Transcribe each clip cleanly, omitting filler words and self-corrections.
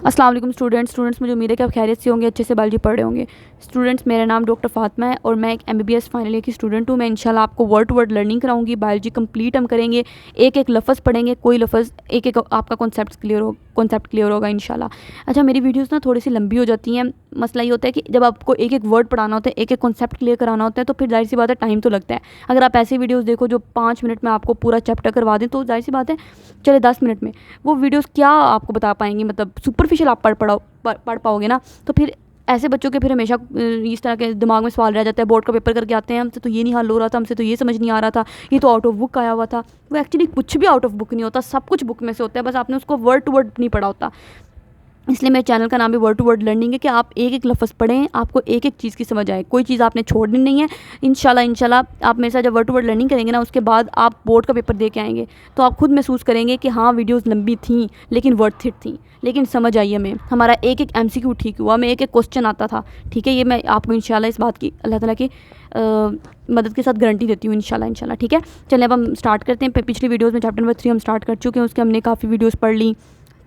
अस्सलाम वालेकुम स्टूडेंट्स, मुझे उम्मीद है कि आप खैरियत से होंगे, अच्छे से बायोलॉजी पढ़ रहे होंगे। स्टूडेंट्स, मेरा नाम डॉक्टर फातिमा है और मैं एक MBBS फाइनल ईयर की स्टूडेंट हूँ। मैं इंशाल्लाह आपको वर्ड टू वर्ड लर्निंग कराऊंगी। बायोलॉजी कंप्लीट हम करेंगे, एक एक लफ्ज़ पढ़ेंगे, कोई लफ्ज़ एक एक आपका कॉन्सेप्ट क्लियर होगा इंशाल्लाह। अच्छा, मेरी वीडियोस ना थोड़ी सी लंबी हो जाती हैं। मसला ये होता है कि जब आपको एक एक वर्ड पढ़ाना होता है, एक एक कॉन्सेप्ट क्लियर कराना होता है, तो फिर जाहिर सी बात है टाइम तो लगता है। अगर आप ऐसी वीडियोज़ देखो जो 5 मिनट में आपको पूरा चैप्टर करवा दें, तो जाहिर सी बात है चले 10 मिनट में वो वीडियोज़ क्या आपको बता पाएंगी, मतलब सुपरफिशियल आप पढ़ पाओगे ना। तो फिर ऐसे बच्चों के फिर हमेशा इस तरह के दिमाग में सवाल रह जाता है। बोर्ड का पेपर करके आते हैं, हमसे तो ये नहीं हल हो रहा था, हमसे तो ये समझ नहीं आ रहा था, ये तो आउट ऑफ बुक आया हुआ था। वो एक्चुअली कुछ भी आउट ऑफ बुक नहीं होता, सब कुछ बुक में से होता है, बस आपने उसको वर्ड टू वर्ड नहीं पढ़ा होता। इसलिए मेरे चैनल का नाम भी वर्ड टू वर्ड लर्निंग है कि आप एक एक लफ्ज़ पढ़ें, आपको एक एक चीज़ की समझ आए, कोई चीज़ आपने छोड़नी नहीं है। इंशाल्लाह आप मेरे साथ जब वर्ड टू वर्ड लर्निंग करेंगे ना, उसके बाद आप बोर्ड का पेपर दे के आएंगे तो आप खुद महसूस करेंगे कि हाँ, वीडियोज़ लंबी थी लेकिन वर्थ इट थी, लेकिन समझ आई हमें। हमारा एक एक MCQ ठीक हुआ, हमें एक एक क्वेश्चन आता था। ठीक है, ये मैं आपको इंशाल्लाह इस बात की अल्लाह ताला की मदद के साथ गारंटी देती हूँ इंशाल्लाह। ठीक है, चलिए अब हम स्टार्ट करते हैं। पिछली वीडियोज़ में चैप्टर नंबर 3 हम स्टार्ट कर चुके हैं, उसके हमने काफ़ी वीडियोज़ पढ़ ली,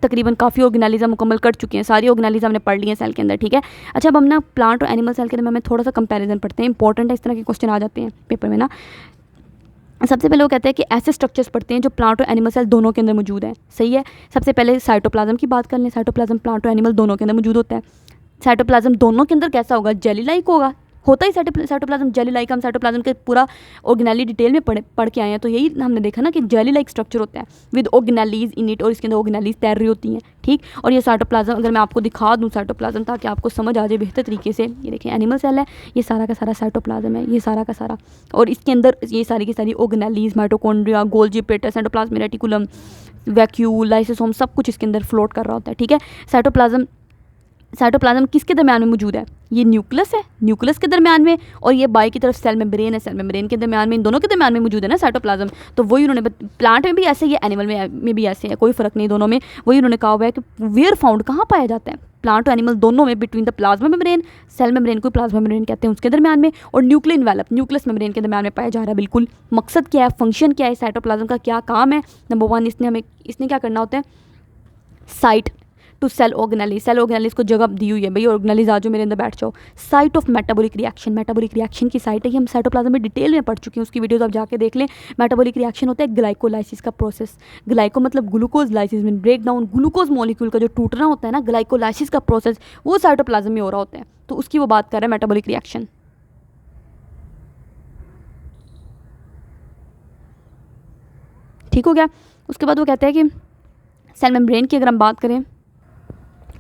तकरीबन काफ़ी ऑर्गेनालिज्म मुकम्मल कर चुके हैं, सारी ऑर्गेनालिज्म हमने पढ़ ली है सेल के अंदर। ठीक है, अच्छा अब हम ना प्लांट और एनिमल सेल के अंदर हमें थोड़ा सा कंपैरिजन पढ़ते हैं। इंपॉर्टेंट है, इस तरह के क्वेश्चन आ जाते हैं पेपर में ना। सबसे पहले वो कहते हैं कि ऐसे स्ट्रक्चर्स पढ़ते हैं जो प्लांट और एनिमल सेल दोनों के अंदर मौजूद हैं। सही है, सबसे पहले साइटोप्लाज्म की बात कर लें। साइटोप्लाज्म प्लांट और एनिमल दोनों के अंदर मौजूद होता है। साइटोप्लाज्म दोनों के अंदर कैसा होगा? जेली लाइक होता ही साइटोप्लाज्म जेली लाइक। हम साइटोप्लाज्म के पूरा ऑर्गेनेली डिटेल में पढ़ के आए हैं, तो यही हमने देखा ना कि जेली लाइक स्ट्रक्चर होता है विद ऑर्गेनेलीज इन इट, और इसके अंदर ऑर्गेनेलीज तैर रही होती हैं। ठीक, और ये साइटोप्लाज्म अगर मैं आपको दिखा दूँ साइटोप्लाज्म, ताकि आपको समझ आ जाए बेहतर तरीके से। ये देखें, एनिमल सेल है, ये सारा का सारा साइटोप्लाज्म है, ये सारा का सारा, और इसके अंदर ये सारी की सारी organelles, mitochondria, Golgi apparatus, cytoplasm reticulum, vacuole, lysosome, सब कुछ इसके अंदर फ्लोट कर रहा होता है। ठीक है, साइटोप्लाज्म किसके दरम्यान में मौजूद है? ये न्यूक्लियस है, न्यूक्लियस के दरम्यान में, और ये बाई की तरफ सेल मेम्ब्रेन है, सेल मेम्ब्रेन के दरम्यान में, इन दोनों के दरम्यान में मौजूद है ना साइटोप्लाज्म। तो वही उन्होंने प्लांट में भी ऐसे ही है, एनिमल में भी ऐसे है, कोई फ़र्क नहीं दोनों में। वही उन्होंने कहा हुआ है कि वेयर फाउंड, कहाँ पाया जाता है प्लांट और एनिमल दोनों में, between the plasma membrane, cell membrane को प्लाज्मा मेम्ब्रेन कहते हैं, उसके दरम्यान में, और न्यूक्लियर इन्वेलप, न्यूक्लियस मेम्ब्रेन के दरम्यान में पाया जा रहा है। बिल्कुल, मकसद क्या है, फंक्शन क्या है, साइटोप्लाज्म का क्या काम है? नंबर 1, इसने क्या करना होता है? Site to cell organelle, cell organelles को जगह दी हुई है, भाई ऑर्गेनेलीज आ जाओ मेरे अंदर बैठ जाओ। Site of metabolic reaction, metabolic reaction की साइट है, ये हम साइटोप्लाज्म में डिटेल में पढ़ चुके हैं, उसकी वीडियोस आप जाके देख लें। मेटाबॉलिक रिएक्शन होता है ग्लाइकोलाइसिस का प्रोसेस। ग्लाइको मतलब ग्लूकोज, लाइसिस में ब्रेक डाउन, ग्लूकोज मॉलिक्यूल का जो टूटना होता है ना, ग्लाइकोलाइसिस का प्रोसेस, वो साइटोप्लाज्म में हो रहा होता है, तो उसकी वो बात कर रहे हैं, मेटाबॉलिक रिएक्शन। ठीक हो गया। उसके बाद वो कहते हैं कि सेल मेम्ब्रेन की अगर हम बात करें,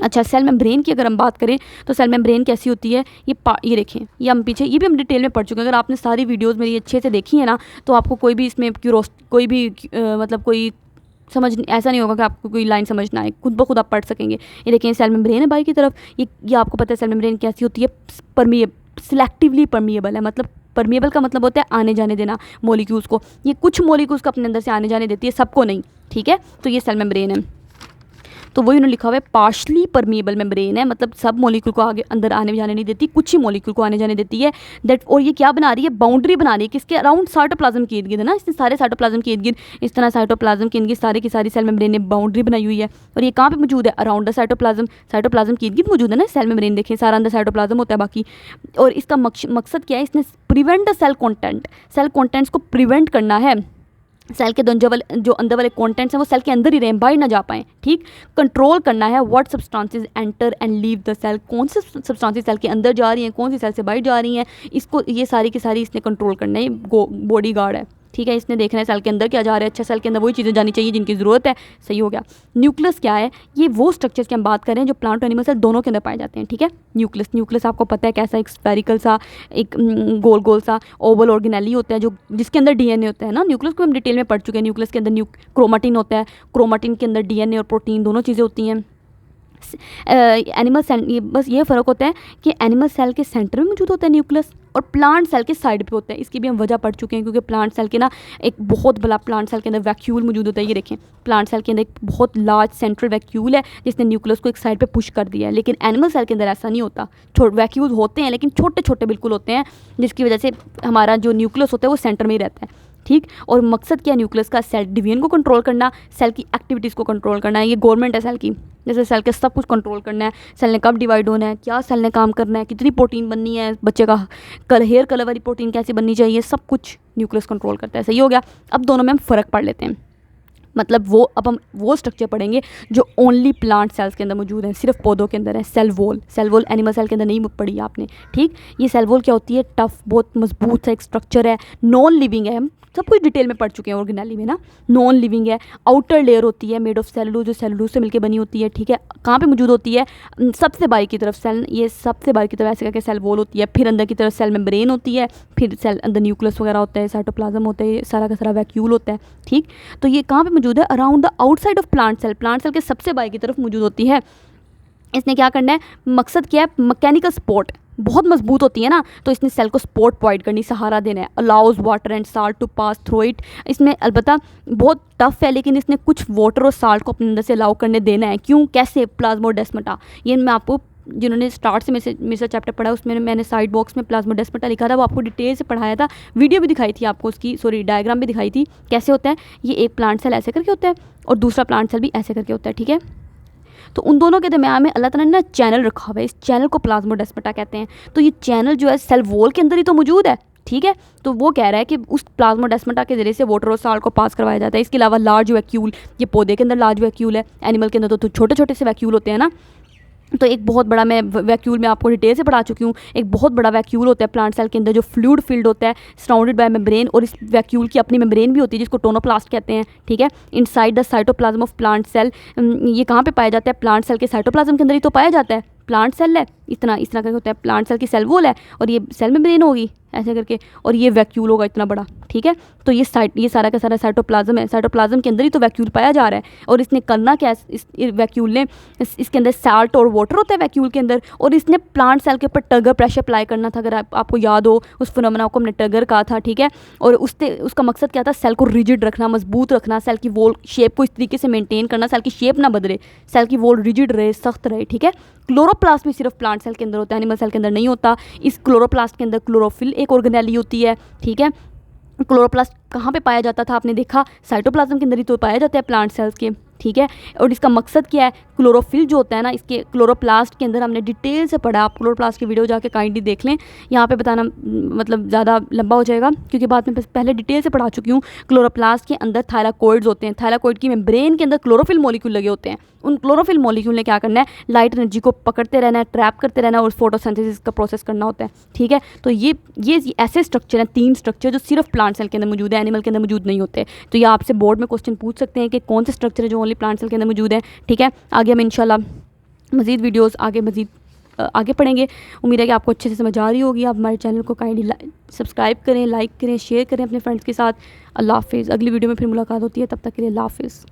अच्छा सेल मेम्ब्रेन की अगर हम बात करें तो सेल मेम्ब्रेन कैसी होती है? ये देखें, ये हम पीछे, ये भी हम डिटेल में पढ़ चुके हैं। अगर आपने सारी वीडियोस मेरी अच्छे से देखी है ना, तो आपको कोई भी इसमें कोई भी मतलब कोई समझ ऐसा नहीं होगा कि आपको कोई लाइन समझ ना आए, खुद ब खुद आप पढ़ सकेंगे। ये देखें, सेल मेम्ब्रेन है बाई की तरफ, ये आपको पता है सेल मेम्ब्रेन कैसी होती है? सिलेक्टिवली परमिएबल है। मतलब परमिएबल का मतलब होता है आने जाने देना मॉलिक्यूल्स को। ये कुछ मॉलिक्यूल्स को अपने अंदर से आने जाने देती है, सबको नहीं। ठीक है, तो ये सेल मेम्ब्रेन है। तो वही उन्होंने लिखा हुआ है पार्शली परमिएबल मेम्ब्रेन है, मतलब सब मॉलिक्यूल को आगे अंदर आने जाने नहीं देती, कुछ ही मॉलिक्यूल को आने जाने देती है। और ये क्या बना रही है? बाउंड्री बना रही है किसके अराउंड? साइटोप्लाज्म के इर्द गिर्द है ना, इसने सारे साइटोप्लाज्म के इर्द गिर्द, इस तरह साइटोप्लाज्म के इर्द गिर्द सारी की सारी सेल मेम्ब्रेन ने बाउंड्री बनाई हुई है। और ये कहाँ पे मौजूद है? अराउंड द साइटोप्लाज्म, साइटोप्लाज्म के इर्द गिर्द मौजूद है ना सेल मेम्ब्रेन। देखें, सारा अंदर साइटोप्लाज्म होता है बाकी। और इसका मकसद क्या है? इसने प्रिवेंट द सेल कॉन्टेंट्स को प्रिवेंट करना है। सेल के जो अंदर वाले कंटेंट्स हैं वो सेल के अंदर ही रहें, बाहर ना जा पाएँ। ठीक, कंट्रोल करना है what substances enter and leave the cell, कौन से सब्सटेंसेस सेल के अंदर जा रही हैं, कौन सी सेल से बाहर जा रही हैं, इसको ये सारी की सारी इसने कंट्रोल करना है। बॉडी गार्ड है। ठीक है, इसने देखना है सेल के अंदर क्या जा रहा है। अच्छा, सेल के अंदर वही चीज़ें जानी चाहिए जिनकी ज़रूरत है। सही हो गया। न्यूक्लियस क्या है? ये वो स्ट्रक्चर्स की हम बात कर रहे हैं जो प्लांट और एनिमल सेल दोनों के अंदर पाए जाते हैं। ठीक है, न्यूक्लियस आपको पता है कैसा, एक स्फेरिकल सा, एक गोल सा ओवल ऑर्गेनेली होता है, जो जिसके अंदर DNA होता है ना। न्यूक्लियस को हम डिटेल में पढ़ चुके हैं। न्यूक्लियस के अंदर क्रोमाटिन होता है, क्रोमाटिन के अंदर DNA और प्रोटीन दोनों चीज़ें होती हैं। एनिमल सेल, बस ये फ़र्क होता है कि एनिमल सेल के सेंटर में मौजूद होता है न्यूक्लियस, और प्लांट सेल के साइड पे होता है। इसकी भी हम वजह पढ़ चुके हैं, क्योंकि प्लांट सेल के ना एक बहुत बड़ा, प्लांट सेल के अंदर वैक्यूल मौजूद होता है। ये देखें, प्लांट सेल के अंदर एक बहुत लार्ज सेंट्रल वैक्यूल है जिसने न्यूक्लियस को एक साइड पे पुश कर दिया है। लेकिन एनिमल सेल के अंदर ऐसा नहीं होता। वैक्यूल होते हैं लेकिन छोटे छोटे बिल्कुल होते हैं, जिसकी वजह से हमारा जो न्यूक्लियस होता है वो सेंटर में ही रहता है। ठीक। और मकसद क्या है न्यूक्लियस का? सेल डिवीजन को कंट्रोल करना, सेल की एक्टिविटीज़ को कंट्रोल करना है। ये गवर्नमेंट है सेल की, जैसे सेल के सब कुछ कंट्रोल करना है, सेल ने कब डिवाइड होना है, क्या सेल ने काम करना है, कितनी प्रोटीन बननी है, बच्चे का हेयर कलर वाली प्रोटीन कैसे बननी चाहिए, सब कुछ न्यूक्लियस कंट्रोल करता है। सही हो गया। अब दोनों में हम फ़र्क पढ़ लेते हैं। मतलब अब हम वो स्ट्रक्चर पढ़ेंगे जो ओनली प्लांट सेल्स के अंदर मौजूद हैं, सिर्फ पौधों के अंदर है। सेल वॉल एनिमल सेल के अंदर नहीं पढ़ी आपने, ठीक। ये सेल वॉल क्या होती है? टफ, बहुत मजबूत सा एक स्ट्रक्चर है, नॉन लिविंग है। हम सब कुछ डिटेल में पढ़ चुके हैं ऑर्गेनेली में ना। नॉन लिविंग है, आउटर लेयर होती है मेड ऑफ सेलुलोज, जो सेलुलोज से मिलकर बनी होती है, ठीक है। कहाँ पे मौजूद होती है? सबसे बाहर की तरफ सेल, ये सबसे बाहर की तरफ ऐसे करके सेल वॉल होती है। फिर अंदर की तरफ सेल मेम्ब्रेन होती है, फिर सेल अंदर न्यूक्लियस वगैरह होता है, साइटोप्लाज्म होता है, सारा का सारा वैक्यूल होता है, ठीक। तो ये कहाँ पे मौजूद है? Around the outside of plant cell के सबसे बाहर की तरफ मौजूद होती है। इसने क्या करना है? मकसद क्या है? मैकेनिकल सपोर्ट, बहुत मजबूत होती है ना, तो इसने सेल को सपोर्ट प्रोवाइड करनी, सहारा देना है। Allows water and salt to pass through it. इसमें अलबत्ता बहुत टफ है, लेकिन इसने कुछ वाटर और साल्ट को अपने अंदर से अलाउ करने देना है। क्यों? कैसे? प्लाज्मोडेस्माटा, ये मैं आपको, जिन्होंने स्टार्ट से मेरे चैप्टर पढ़ा उसमें मैंने साइड बॉक्स में प्लाज्मोडेस्माटा लिखा था, वो आपको डिटेल से पढ़ाया था, वीडियो भी दिखाई थी आपको उसकी, सॉरी डायग्राम भी दिखाई थी कैसे होता है। ये एक प्लांट सेल ऐसे करके होता है और दूसरा प्लांट सेल भी ऐसे करके होता है, ठीक है। तो उन दोनों के दरम्यान में अल्लाह ताला ने ना चैनल रखा हुआ है, इस चैनल को प्लाज्मोडेस्माटा कहते हैं। तो ये चैनल जो है सेल वॉल के अंदर ही तो मौजूद है, ठीक है। तो वो कह रहा है कि उस प्लाज्मोडेस्माटा के जरिए से वाटर और साल्ट को पास करवाया जाता है। इसके अलावा लार्ज वैक्यूल, ये पौधे के अंदर लार्ज वैक्यूल है, एनिमल के अंदर तो छोटे छोटे से वैक्यूल होते हैं ना। तो एक बहुत बड़ा, मैं वैक्यूल में आपको डिटेल से पढ़ा चुकी हूँ, एक बहुत बड़ा वैक्यूल होता है प्लांट सेल के अंदर जो फ्लूइड फील्ड होता है, सराउंडेड बाय मेम्ब्रेन। और इस वैक्यूल की अपनी मेम्ब्रेन भी होती है जिसको टोनोप्लास्ट कहते हैं, ठीक है। Inside the cytoplasm of plant cell, ये कहाँ पे पाया जाता है? प्लांट सेल के साइटोप्लाज्म के अंदर ही तो पाया जाता है। प्लांट सेल है, इतना करके होता है, प्लांट सेल की सेल वॉल है और ये सेल मेम्ब्रेन होगी ऐसे करके, और ये वैक्यूल होगा इतना बड़ा, ठीक है। तो ये सारा का सारा साइटोप्लाज्म है, साइटोप्लाज्म के अंदर ही तो वैक्यूल पाया जा रहा है। और इसने करना क्या है? इस वैक्यूल ने, इसके अंदर साल्ट और वाटर होता है वैक्यूल के अंदर, और इसने प्लांट सेल के ऊपर टगर प्रेशर अप्लाई करना था। अगर आपको याद हो, उस फिनोमेना को हमने टगर कहा था, ठीक है। और उसका मकसद क्या था? सेल को रिजिड रखना, मजबूत रखना, सेल की वॉल शेप को इस तरीके से मेनटेन करना, सेल की शेप ना बदले, सेल की वॉल रिजिड रहे, सख्त रहे, ठीक है। क्लोरोप्लास्ट भी सिर्फ प्लांट सेल के अंदर होता है, एनिमल सेल के अंदर नहीं होता। इस क्लोरोप्लास्ट के अंदर क्लोरोफिल एक ऑर्गेनेली होती है, ठीक है। क्लोरोप्लास्ट कहाँ पे पाया जाता था? आपने देखा साइटोप्लाज्म के अंदर ही तो पाया जाता है प्लांट सेल्स के, ठीक है। और इसका मकसद क्या है? क्लोरोफिल जो होता है ना, इसके क्लोरोप्लास्ट के अंदर हमने डिटेल से पढ़ा। आप क्लोरोप्लास्ट की वीडियो जाके काइंडली देख लें, यहाँ पे बताना मतलब ज़्यादा लंबा हो जाएगा क्योंकि बाद में पहले डिटेल से पढ़ा चुकी हूँ। क्लोरोप्लास्ट के अंदर थायराकोइड्स होते हैं, थायराकोइड की मेम्ब्रेन के अंदर क्लोरोफिल मॉलिक्यूल लगे होते हैं। उन क्लोरोफिल मॉलिक्यूल ने क्या करना है? लाइट एनर्जी को पकड़ते रहना है, ट्रैप करते रहना है और फोटोसिंथेसिस का प्रोसेस करना होता है, ठीक है। तो ये ऐसे स्ट्रक्चर हैं, 3 स्ट्रक्चर जो सिर्फ प्लांट सेल के अंदर मौजूद है, एनिमल के अंदर मौजूद नहीं होते। तो ये आपसे बोर्ड में क्वेश्चन पूछ सकते हैं कि कौन से स्ट्रक्चर है जो ओनली प्लांट सेल के अंदर मौजूद है, ठीक है। आगे हम इंशाल्लाह मज़ीद वीडियोस आगे पढ़ेंगे। उम्मीद है कि आपको अच्छे से समझ आ रही होगी। आप हमारे चैनल को काइंडली सब्सक्राइब करें, लाइक करें, शेयर करें अपने फ्रेंड्स के साथ। अल्लाह हाफिज़। अगली वीडियो में फिर मुलाकात होती है, तब तक के लिए अल्लाह हाफिज़।